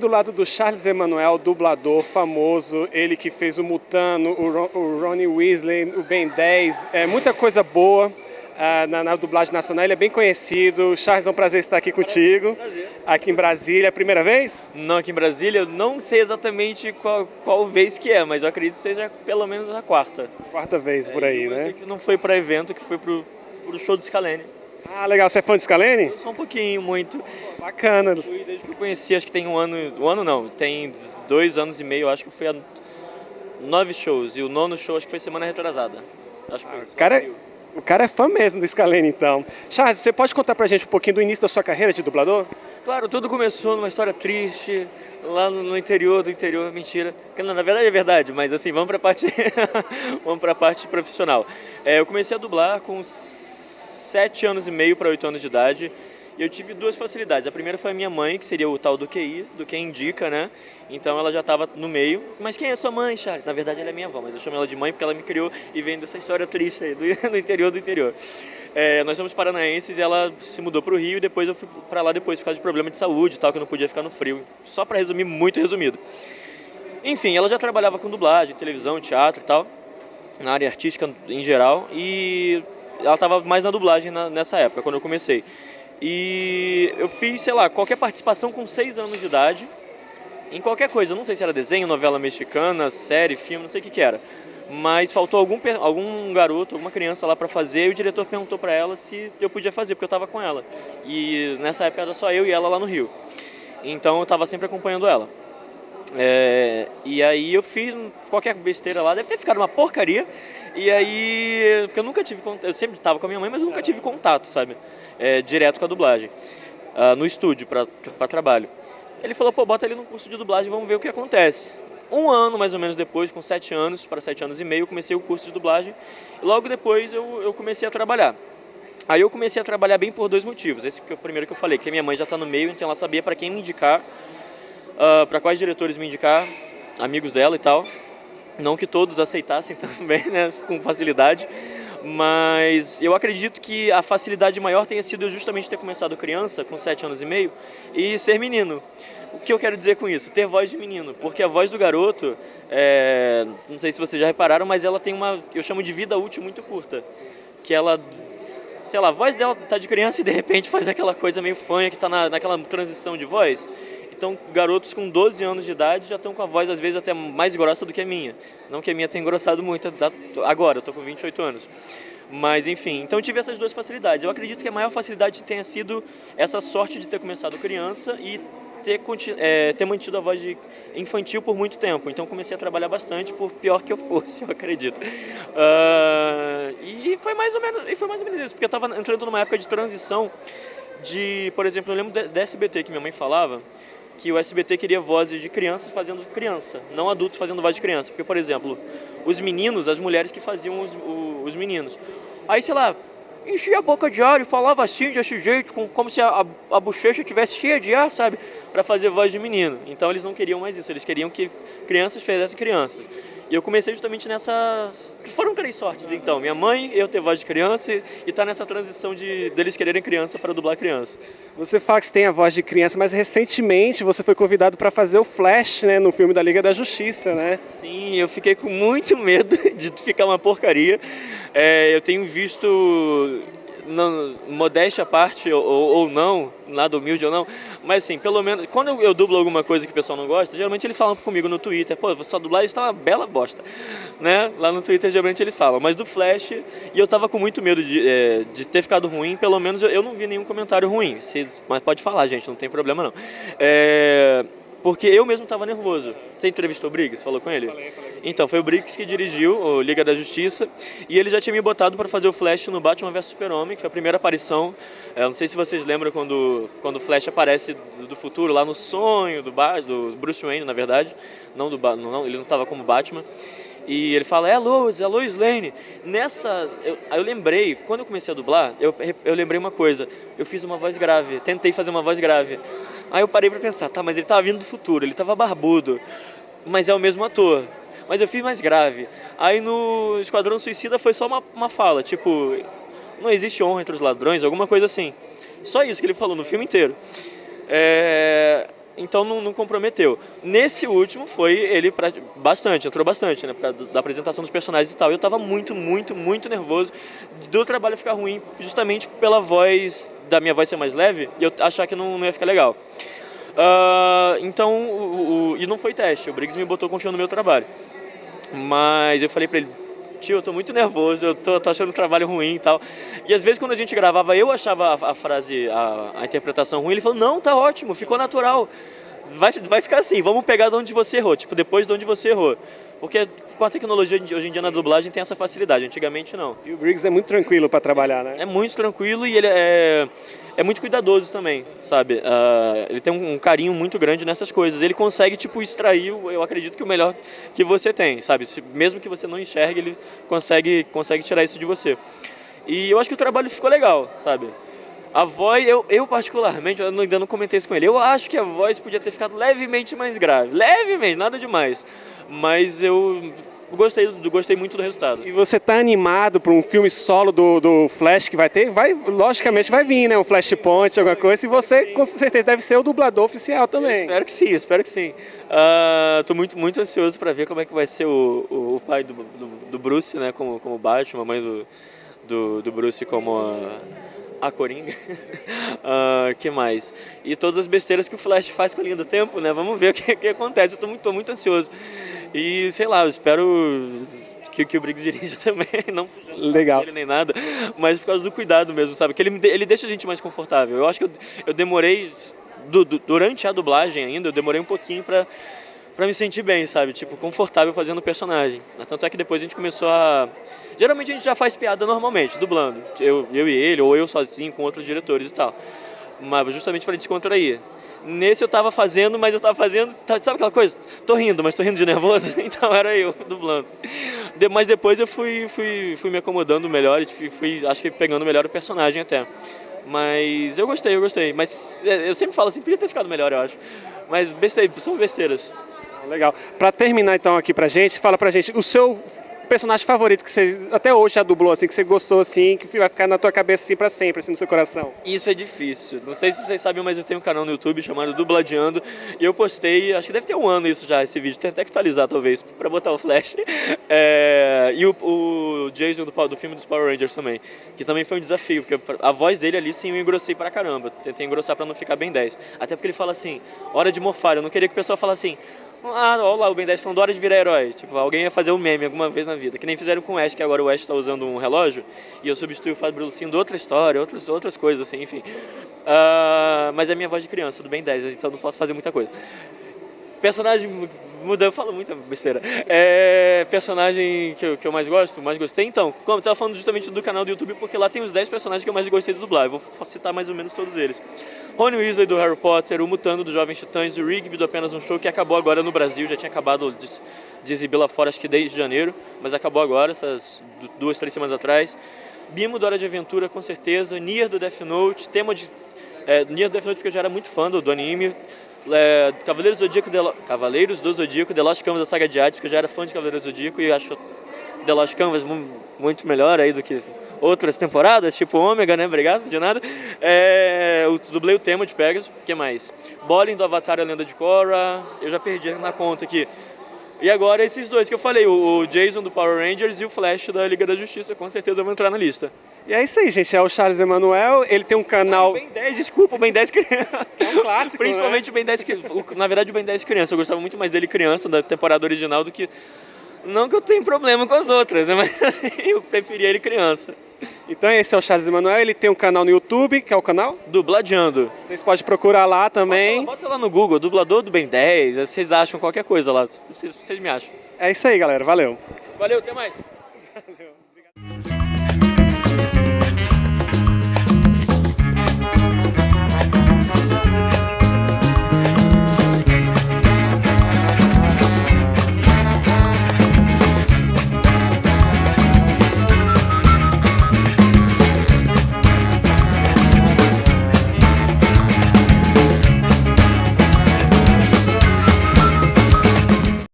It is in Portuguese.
do lado do Charles Emanuel, dublador famoso, ele que fez o Mutano, o Ronnie Weasley, o Ben 10, muita coisa boa na dublagem nacional, ele é bem conhecido. Charles, é um prazer estar aqui contigo, Prazer. Aqui em Brasília. É a primeira vez? Não, aqui em Brasília, eu não sei exatamente qual vez que é, mas eu acredito que seja pelo menos a quarta. Quarta vez por aí, eu né? sei que não foi para evento, que foi pro show do Scalene. Ah, legal. Você é fã de Scalene? Só um pouquinho, muito. Bacana. Fui desde que eu conheci, acho que tem tem 2 anos e meio, acho que fui a 9 shows, e o 9º show acho que foi semana retrasada. Acho que foi isso. O cara é fã mesmo do Scalene, então. Charles, você pode contar pra gente um pouquinho do início da sua carreira de dublador? Claro, tudo começou numa história triste, lá no interior do interior, mentira. Na verdade é verdade, mas assim, vamos pra parte, vamos pra parte profissional. Eu comecei a dublar com 7 anos e meio para 8 anos de idade, e eu tive 2 facilidades. A primeira foi a minha mãe, que seria o tal do QI, do quem indica, né? Então ela já estava no meio. Mas quem é sua mãe, Charles? Na verdade ela é minha avó, mas eu chamo ela de mãe porque ela me criou e vem dessa história triste aí, do interior do interior. Nós somos paranaenses e ela se mudou para o Rio, e depois eu fui para lá depois por causa de problema de saúde e tal, que eu não podia ficar no frio. Só para resumir, muito resumido. Enfim, ela já trabalhava com dublagem, televisão, teatro e tal, na área artística em geral, e ela estava mais na dublagem nessa época, quando eu comecei. E eu fiz, sei lá, qualquer participação com 6 anos de idade, em qualquer coisa. Eu não sei se era desenho, novela mexicana, série, filme, não sei o que era. Mas faltou algum garoto, alguma criança lá para fazer, e o diretor perguntou para ela se eu podia fazer, porque eu estava com ela. E nessa época era só eu e ela lá no Rio. Então eu estava sempre acompanhando ela. E aí eu fiz qualquer besteira lá, deve ter ficado uma porcaria. E aí, porque eu nunca tive contato, eu sempre estava com a minha mãe, mas eu nunca tive contato, sabe? Direto com a dublagem, no estúdio, para trabalho. Ele falou, pô, bota ele num curso de dublagem, vamos ver o que acontece. 1 ano, mais ou menos depois, com 7 anos, para 7 anos e meio, eu comecei o curso de dublagem. E logo depois eu comecei a trabalhar. Aí eu comecei a trabalhar bem por 2 motivos. Esse que é o primeiro que eu falei, que a minha mãe já está no meio, então ela sabia para quem me indicar, para quais diretores me indicar, amigos dela e tal. Não que todos aceitassem também, né, com facilidade, mas eu acredito que a facilidade maior tenha sido eu justamente ter começado criança, com 7 anos e meio, e ser menino. O que eu quero dizer com isso? Ter voz de menino, porque a voz do garoto, não sei se vocês já repararam, mas ela tem eu chamo de vida útil muito curta, que ela, sei lá, a voz dela tá de criança e de repente faz aquela coisa meio fanha que tá naquela transição de voz. Então, garotos com 12 anos de idade já estão com a voz, às vezes, até mais grossa do que a minha. Não que a minha tenha engrossado muito agora, eu estou com 28 anos. Mas, enfim, então eu tive essas 2 facilidades. Eu acredito que a maior facilidade tenha sido essa sorte de ter começado criança e ter mantido a voz infantil por muito tempo. Então, comecei a trabalhar bastante, por pior que eu fosse, eu acredito. E foi mais ou menos isso, porque eu estava entrando numa época de transição por exemplo, eu lembro da SBT que minha mãe falava, que o SBT queria vozes de crianças fazendo criança, não adultos fazendo voz de criança. Porque, por exemplo, os meninos, as mulheres que faziam os meninos. Aí, sei lá, enchia a boca de ar e falava assim, desse jeito, como se a bochecha estivesse cheia de ar, sabe? Para fazer voz de menino. Então eles não queriam mais isso, eles queriam que crianças fizessem crianças. E eu comecei justamente foram 3 sortes, então. Minha mãe, eu ter voz de criança e tá nessa transição deles quererem criança para dublar criança. Você fala que tem a voz de criança, mas recentemente você foi convidado para fazer o Flash, né, no filme da Liga da Justiça, né? Sim, eu fiquei com muito medo de ficar uma porcaria. Eu tenho visto, modéstia à parte ou não, nada humilde ou não, mas assim, pelo menos, quando eu dublo alguma coisa que o pessoal não gosta, geralmente eles falam comigo no Twitter, pô, sua dublagem está uma bela bosta, né? Lá no Twitter geralmente eles falam, mas do Flash, e eu tava com muito medo de ter ficado ruim, pelo menos eu não vi nenhum comentário ruim, mas pode falar, gente, não tem problema não. Porque eu mesmo estava nervoso. Você entrevistou o Briggs? Falou com ele? Falei. Então, foi o Briggs que dirigiu o Liga da Justiça, e ele já tinha me botado para fazer o Flash no Batman vs Super-Homem, que foi a primeira aparição. Não sei se vocês lembram quando o Flash aparece do futuro, lá no sonho do Bruce Wayne, na verdade. Não, ele não estava como Batman. E ele fala, é a Lois Lane. Eu lembrei, quando eu comecei a dublar, eu lembrei uma coisa. Eu fiz uma voz grave, tentei fazer uma voz grave. Aí eu parei pra pensar, tá, mas ele tava vindo do futuro, ele tava barbudo, mas é o mesmo ator. Mas eu fiz mais grave. Aí no Esquadrão Suicida foi só uma fala, tipo, não existe honra entre os ladrões, alguma coisa assim. Só isso que ele falou no filme inteiro. então não comprometeu. Nesse último ele entrou bastante, né, por causa da apresentação dos personagens e tal. Eu tava muito nervoso do trabalho ficar ruim, justamente pela minha voz ser mais leve e eu achar que não ia ficar legal. Então, e não foi teste, o Briggs me botou confiando no meu trabalho. Mas eu falei pra ele, tio, eu tô muito nervoso, eu tô achando o trabalho ruim e tal. E às vezes quando a gente gravava, eu achava a frase, a interpretação ruim, ele falou, não, tá ótimo, ficou natural. Vai ficar assim, vamos pegar de onde você errou, tipo, depois de onde você errou. Porque com a tecnologia hoje em dia na dublagem tem essa facilidade, antigamente não. E o Briggs é muito tranquilo para trabalhar, né? É muito tranquilo e ele é muito cuidadoso também, sabe? Ele tem um carinho muito grande nessas coisas. Ele consegue, tipo, extrair, eu acredito que o melhor que você tem, sabe? Mesmo que você não enxergue, ele consegue tirar isso de você. E eu acho que o trabalho ficou legal, sabe? A voz, eu particularmente, eu ainda não comentei isso com ele, eu acho que a voz podia ter ficado levemente mais grave. Levemente, nada demais. Mas eu gostei muito do resultado. E você tá animado para um filme solo do Flash que vai ter? Logicamente vai vir, né? Um Flashpoint, alguma coisa. E você, com certeza, deve ser o dublador oficial também. Eu espero que sim. Tô muito ansioso para ver como é que vai ser o pai do Bruce, né? Como Batman, a mãe do Bruce como a Coringa. Que mais? E todas as besteiras que o Flash faz com a linha do tempo, né? Vamos ver o que acontece. Eu tô muito ansioso. E, sei lá, eu espero que o Briggs dirija também, não legal ele nem nada, mas por causa do cuidado mesmo, sabe? Que ele deixa a gente mais confortável. Eu acho que eu demorei, durante a dublagem ainda, eu demorei um pouquinho pra me sentir bem, sabe? Tipo, confortável fazendo o personagem. Tanto é que depois a gente começou a... Geralmente a gente já faz piada normalmente, dublando. Eu e ele, ou eu sozinho com outros diretores e tal. Mas justamente pra descontrair. Nesse eu tava fazendo, sabe aquela coisa? Tô rindo, mas tô rindo de nervoso, então era eu dublando. Mas depois eu fui me acomodando melhor e acho que pegando melhor o personagem até. Mas eu gostei. Mas eu sempre falo assim, podia ter ficado melhor, eu acho. Mas são besteiras. Legal. Pra terminar então aqui pra gente, fala pra gente o seu personagem favorito que você até hoje já dublou, assim, que você gostou, assim, que vai ficar na tua cabeça assim pra sempre, assim, no seu coração. Isso é difícil. Não sei se vocês sabem, mas eu tenho um canal no YouTube chamado Dubladeando e eu postei, acho que deve ter um ano isso já, esse vídeo. Tem até que atualizar, talvez, pra botar o flash. E o Jason do filme dos Power Rangers também, que também foi um desafio, porque a voz dele ali, sim, eu engrossei pra caramba. Tentei engrossar pra não ficar Ben 10. Até porque ele fala assim, hora de mofar. Eu não queria que o pessoal falasse assim, olha lá, o Ben 10 falando hora de virar herói. Tipo, alguém ia fazer um meme alguma vez na vida. Que nem fizeram com o Ash, que agora o Ash tá usando um relógio. E eu substituí o Fábio Lucindo de outra história, outras coisas, assim, enfim. Mas é minha voz de criança, do Ben 10, então não posso fazer muita coisa. Personagem muda, eu falo muita besteira. Personagem que eu mais gostei, então, como eu tava falando justamente do canal do YouTube, porque lá tem os 10 personagens que eu mais gostei de dublar. Eu vou citar mais ou menos todos eles. Rony Weasley do Harry Potter, o Mutano do Jovens Titãs, o Rigby do Apenas um Show, que acabou agora no Brasil, já tinha acabado de exibir lá fora, acho que desde janeiro, mas acabou agora, essas 2-3 semanas atrás. Bimo do Hora de Aventura, com certeza. Nier do Death Note, Nier do Death Note porque eu já era muito fã do anime. Cavaleiros do Zodíaco, The Lost Canvas da saga de Hades, porque eu já era fã de Cavaleiros do Zodíaco e acho The Lost Canvas muito melhor aí do que outras temporadas, tipo Ômega, né? Obrigado, de nada. Eu dublei o tema de Pegasus, o que mais? Bolin do Avatar, a Lenda de Korra, eu já perdi na conta aqui. E agora esses dois que eu falei, o Jason do Power Rangers e o Flash da Liga da Justiça, com certeza vão entrar na lista. E é isso aí, gente, é o Charles Emanuel, ele tem um canal... O Ben 10, desculpa, o Ben 10 criança. É um clássico, Principalmente, né? O Ben 10 na verdade o Ben 10 criança, eu gostava muito mais dele criança, da temporada original, do que... Não que eu tenha problema com as outras, né? Mas assim, eu preferia ele criança. Então esse é o Charles Emanuel, ele tem um canal no YouTube, que é o canal? Dubladeando. Vocês podem procurar lá também. Bota lá no Google, dublador do Ben 10, vocês acham qualquer coisa lá, vocês me acham. É isso aí, galera, valeu. Valeu, até mais. Valeu, obrigado.